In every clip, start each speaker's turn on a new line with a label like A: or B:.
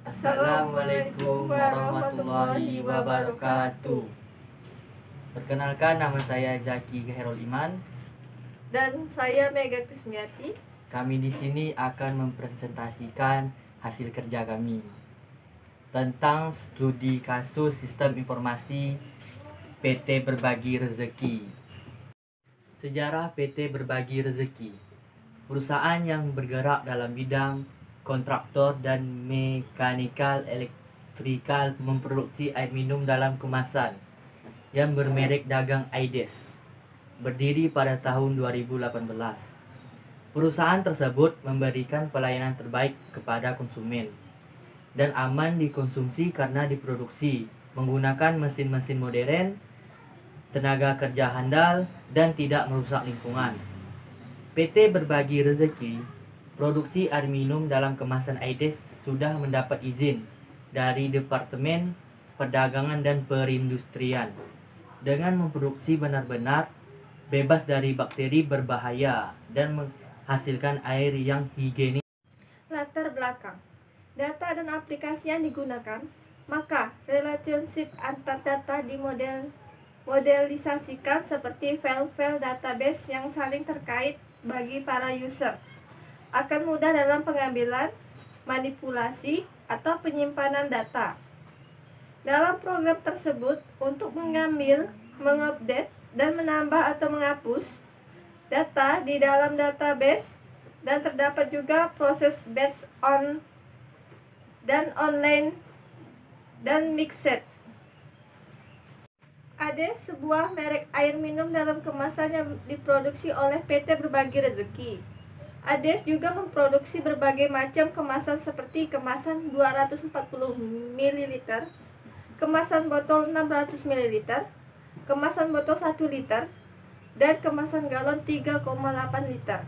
A: Assalamualaikum warahmatullahi wabarakatuh. Perkenalkan, nama saya Zaki Khairul Iman
B: dan saya Mega Krismiati.
A: Kami di sini akan mempresentasikan hasil kerja kami tentang studi kasus sistem informasi PT Berbagi Rezeki. Sejarah PT Berbagi Rezeki, perusahaan yang bergerak dalam bidang kontraktor dan mekanikal elektrikal memproduksi air minum dalam kemasan yang bermerek dagang Aides, berdiri pada tahun 2018. Perusahaan tersebut memberikan pelayanan terbaik kepada konsumen dan aman dikonsumsi karena diproduksi menggunakan mesin-mesin modern, tenaga kerja handal, dan tidak merusak lingkungan. PT Berbagi Rezeki produksi air minum dalam kemasan Aides sudah mendapat izin dari Departemen Perdagangan dan Perindustrian dengan memproduksi benar-benar bebas dari bakteri berbahaya dan menghasilkan air yang higienis.
B: Latar belakang data dan aplikasi yang digunakan, maka relationship antar data modelisasikan seperti file-file database yang saling terkait bagi para user. Akan mudah dalam pengambilan, manipulasi, atau penyimpanan data. Dalam program tersebut, untuk mengambil, mengupdate, dan menambah atau menghapus data di dalam database, dan terdapat juga proses batch on dan online dan mixed. Ada sebuah merek air minum dalam kemasan yang diproduksi oleh PT Berbagi Rezeki. Ades juga memproduksi berbagai macam kemasan seperti kemasan 240 ml, kemasan botol 600 ml, kemasan botol 1 liter, dan kemasan galon 3,8 liter.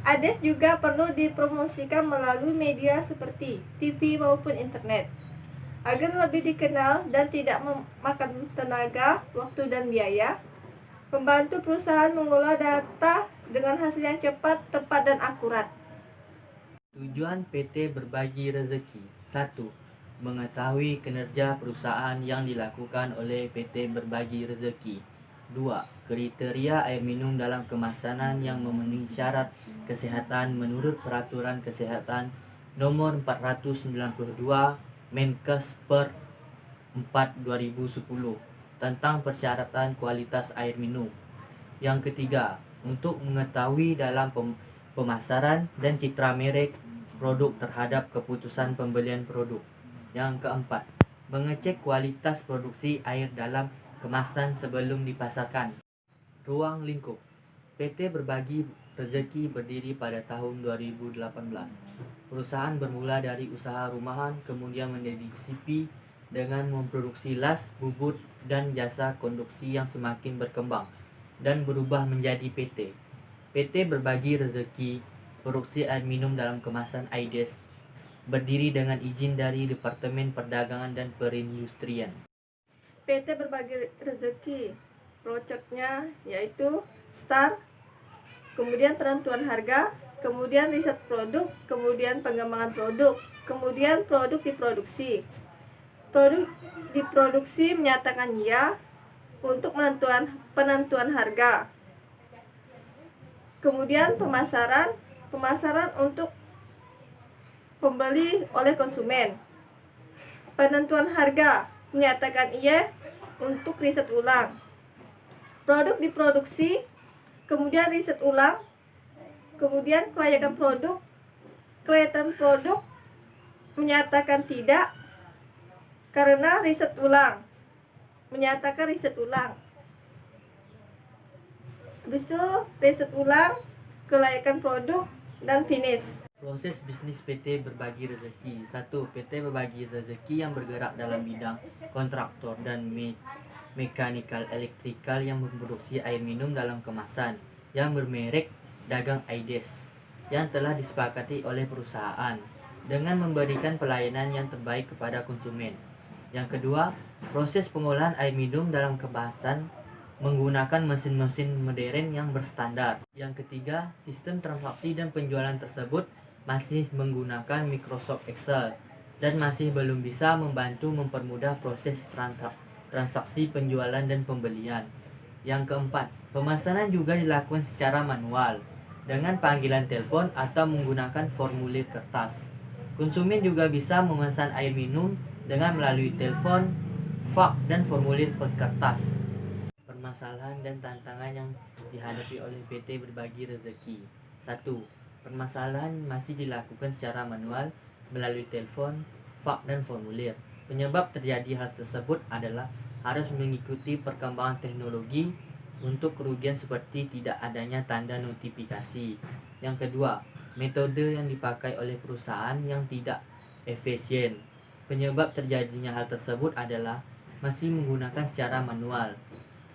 B: Ades juga perlu dipromosikan melalui media seperti TV maupun internet agar lebih dikenal dan tidak memakan tenaga, waktu, dan biaya. Membantu perusahaan mengolah data dengan hasil yang cepat, tepat, dan akurat.
A: Tujuan PT Berbagi Rezeki: 1. Mengetahui kinerja perusahaan yang dilakukan oleh PT Berbagi Rezeki. 2. Kriteria air minum dalam kemasan yang memenuhi syarat kesehatan menurut Peraturan Kesehatan Nomor 492 Menkes per 4/2010 tentang persyaratan kualitas air minum. Yang ketiga, untuk mengetahui dalam pemasaran dan citra merek produk terhadap keputusan pembelian produk. Yang keempat, mengecek kualitas produksi air dalam kemasan sebelum dipasarkan. Ruang lingkup PT Berbagi Rezeki berdiri pada tahun 2018. Perusahaan bermula dari usaha rumahan, kemudian menjadi CP dengan memproduksi las, bubut, dan jasa konduksi yang semakin berkembang dan berubah menjadi PT. PT Berbagi Rezeki produksi air minum dalam kemasan Aides, berdiri dengan izin dari Departemen Perdagangan dan Perindustrian.
B: PT Berbagi Rezeki projectnya yaitu start, kemudian penentuan harga, kemudian riset produk, kemudian pengembangan produk, kemudian produk diproduksi. Produk diproduksi menyatakan ya untuk penentuan harga. Kemudian pemasaran untuk pembeli oleh konsumen. Penentuan harga menyatakan iya untuk riset ulang. Produk diproduksi, kemudian riset ulang, kemudian kelayakan produk menyatakan tidak karena riset ulang, menyatakan riset ulang. Habis itu riset ulang, kelayakan produk, dan finish.
A: Proses bisnis PT Berbagi Rezeki. 1. PT Berbagi Rezeki yang bergerak dalam bidang kontraktor dan mekanikal elektrikal yang memproduksi air minum dalam kemasan yang bermerek dagang Aides yang telah disepakati oleh perusahaan dengan memberikan pelayanan yang terbaik kepada konsumen. Yang kedua, proses pengolahan air minum dalam kemasan menggunakan mesin-mesin modern yang berstandar. Yang ketiga, sistem transaksi dan penjualan tersebut masih menggunakan Microsoft Excel dan masih belum bisa membantu mempermudah proses transaksi penjualan dan pembelian. Yang keempat, pemesanan juga dilakukan secara manual dengan panggilan telepon atau menggunakan formulir kertas. Konsumen juga bisa memesan air minum dengan melalui telepon, fax, dan formulir kertas. Permasalahan dan tantangan yang dihadapi oleh PT Berbagi Rezeki. 1. Permasalahan masih dilakukan secara manual melalui telepon, fax, dan formulir. Penyebab terjadi hal tersebut adalah harus mengikuti perkembangan teknologi untuk kerugian seperti tidak adanya tanda notifikasi. Yang kedua, metode yang dipakai oleh perusahaan yang tidak efisien. Penyebab terjadinya hal tersebut adalah masih menggunakan secara manual.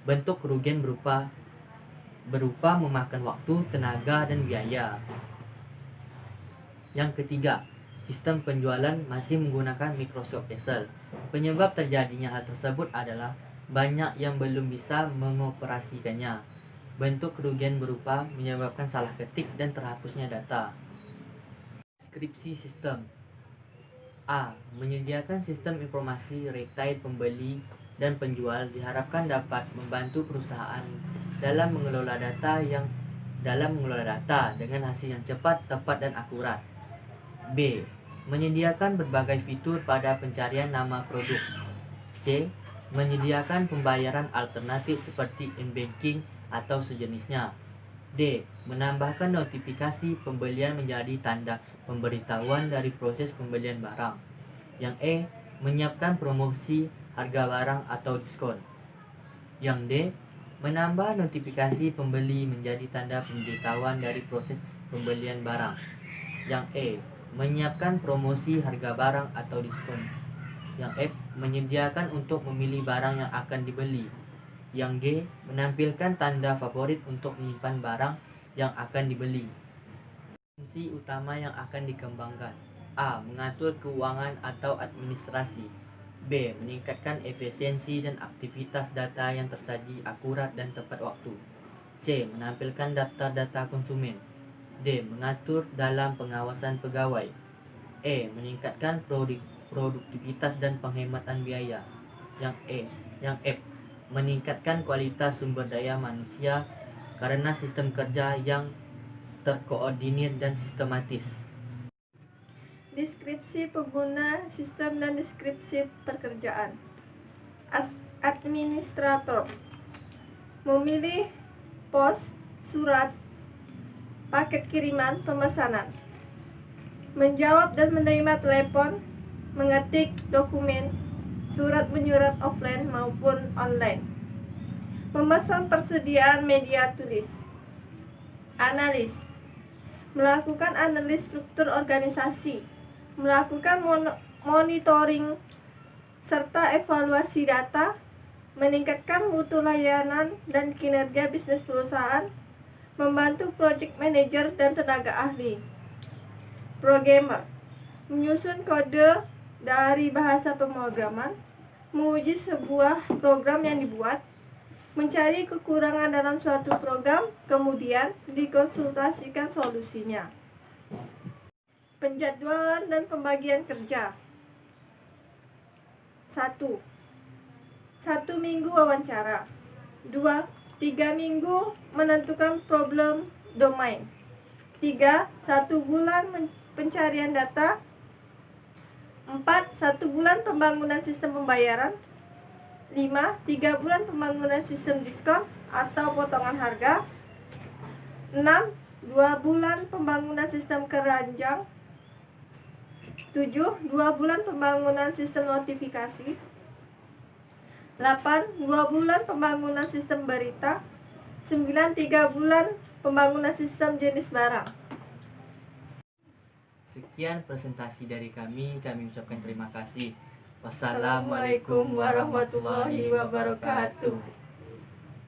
A: Bentuk kerugian berupa memakan waktu, tenaga, dan biaya. Yang ketiga, sistem penjualan masih menggunakan Microsoft Excel. Penyebab terjadinya hal tersebut adalah banyak yang belum bisa mengoperasikannya. Bentuk kerugian berupa menyebabkan salah ketik dan terhapusnya data. Deskripsi sistem. A. Menyediakan sistem informasi retail pembeli dan penjual diharapkan dapat membantu perusahaan dalam mengelola data dengan hasil yang cepat, tepat, dan akurat. B. Menyediakan berbagai fitur pada pencarian nama produk. C. Menyediakan pembayaran alternatif seperti e-banking atau sejenisnya. D. Menambahkan notifikasi pembelian menjadi tanda pemberitahuan dari proses pembelian barang. Yang E. Menyiapkan promosi harga barang atau diskon. Yang D. Menambah notifikasi pembeli menjadi tanda pemberitahuan dari proses pembelian barang. Yang E. Menyiapkan promosi harga barang atau diskon. Yang F. Menyediakan untuk memilih barang yang akan dibeli. Yang G. Menampilkan tanda favorit untuk menyimpan barang yang akan dibeli. Fungsi utama yang akan dikembangkan. A. Mengatur keuangan atau administrasi. B. Meningkatkan efisiensi dan aktivitas data yang tersaji akurat dan tepat waktu. C. Menampilkan daftar data konsumen. D. Mengatur dalam pengawasan pegawai. E. Meningkatkan produktivitas dan penghematan biaya. Yang F. Meningkatkan kualitas sumber daya manusia karena sistem kerja yang terkoordinir dan sistematis.
B: Deskripsi pengguna sistem dan deskripsi pekerjaan. Administrator memilih pos, surat, paket kiriman, pemesanan, menjawab dan menerima telepon, mengetik dokumen, surat menyurat offline maupun online, memesan persediaan media tulis. Analis melakukan analisis struktur organisasi, melakukan monitoring serta evaluasi data, meningkatkan mutu layanan dan kinerja bisnis perusahaan, membantu project manager dan tenaga ahli. Programmer menyusun kode dari bahasa pemrograman, menguji sebuah program yang dibuat, mencari kekurangan dalam suatu program, kemudian dikonsultasikan solusinya. Penjadwalan dan pembagian kerja. 1. 1 minggu wawancara. 2. 3 minggu menentukan problem domain. 3. 1 bulan pencarian data. 4. 1 bulan pembangunan sistem pembayaran. 5. 3 bulan pembangunan sistem diskon atau potongan harga. 6. 2 bulan pembangunan sistem keranjang. 7. 2 bulan pembangunan sistem notifikasi. 8. 2 bulan pembangunan sistem berita. 9. 3 bulan pembangunan sistem jenis barang.
A: Sekian presentasi dari kami ucapkan terima kasih. Wassalamualaikum warahmatullahi wabarakatuh.